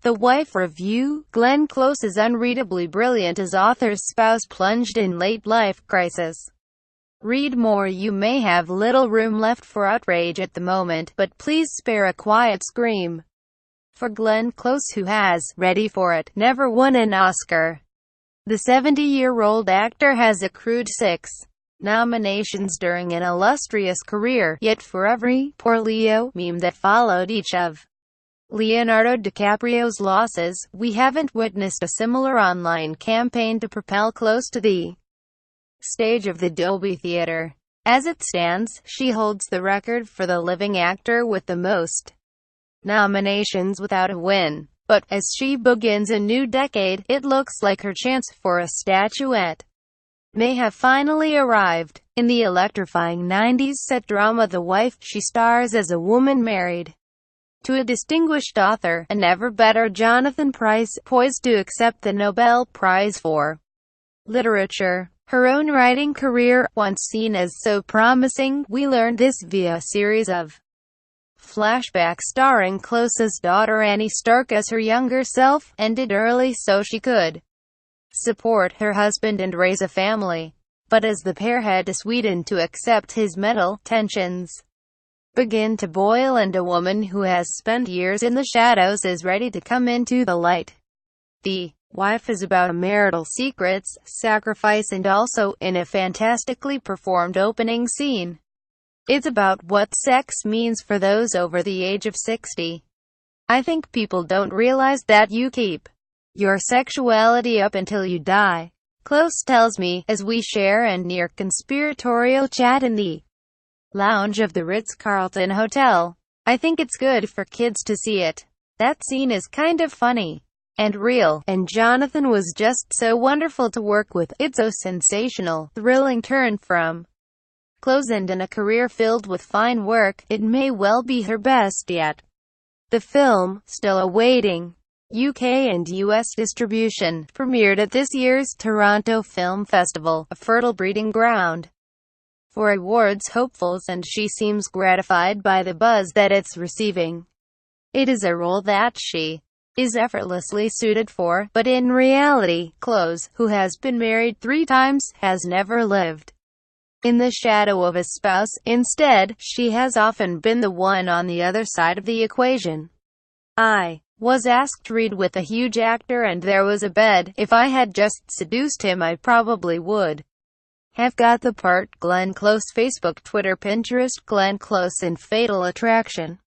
The Wife Review. Glenn Close is unreadably brilliant as author's spouse plunged in late-life crisis. Read more. You may have little room left for outrage at the moment, but please spare a quiet scream for Glenn Close, who has, ready for it, never won an Oscar. The 70-year-old actor has accrued 6 nominations during an illustrious career, yet for every "poor Leo" meme that followed each of Leonardo DiCaprio's losses, we haven't witnessed a similar online campaign to propel Close to the stage of the Dolby Theatre. As it stands, she holds the record for the living actor with the most nominations without a win. But, as she begins a new decade, it looks like her chance for a statuette may have finally arrived. In the electrifying 90s set drama The Wife, she stars as a woman married to a distinguished author, a never-better Jonathan Pryce, poised to accept the Nobel Prize for Literature. Her own writing career, once seen as so promising, we learned this via a series of flashbacks starring Close's daughter Annie Stark as her younger self, ended early so she could support her husband and raise a family. But as the pair head to Sweden to accept his medal, tensions begin to boil and a woman who has spent years in the shadows is ready to come into the light. The Wife is about marital secrets, sacrifice and also, in a fantastically performed opening scene, it's about what sex means for those over the age of 60. I think people don't realize that you keep your sexuality up until you die, Close tells me, as we share and near conspiratorial chat in the lounge of the Ritz-Carlton Hotel. I think it's good for kids to see it. That scene is kind of funny and real, and Jonathan was just so wonderful to work with. It's a sensational, thrilling turn from Close, and in a career filled with fine work, it may well be her best yet. The film, still awaiting UK and US distribution, premiered at this year's Toronto Film Festival, a fertile breeding ground for awards hopefuls, and she seems gratified by the buzz that it's receiving. It is a role that she is effortlessly suited for, but in reality, Close, who has been married 3 times, has never lived in the shadow of a spouse. Instead, she has often been the one on the other side of the equation. I was asked to read with a huge actor and there was a bed. If I had just seduced him, I probably would have got the part. Glenn Close. Facebook, Twitter, Pinterest. Glenn Close in Fatal Attraction.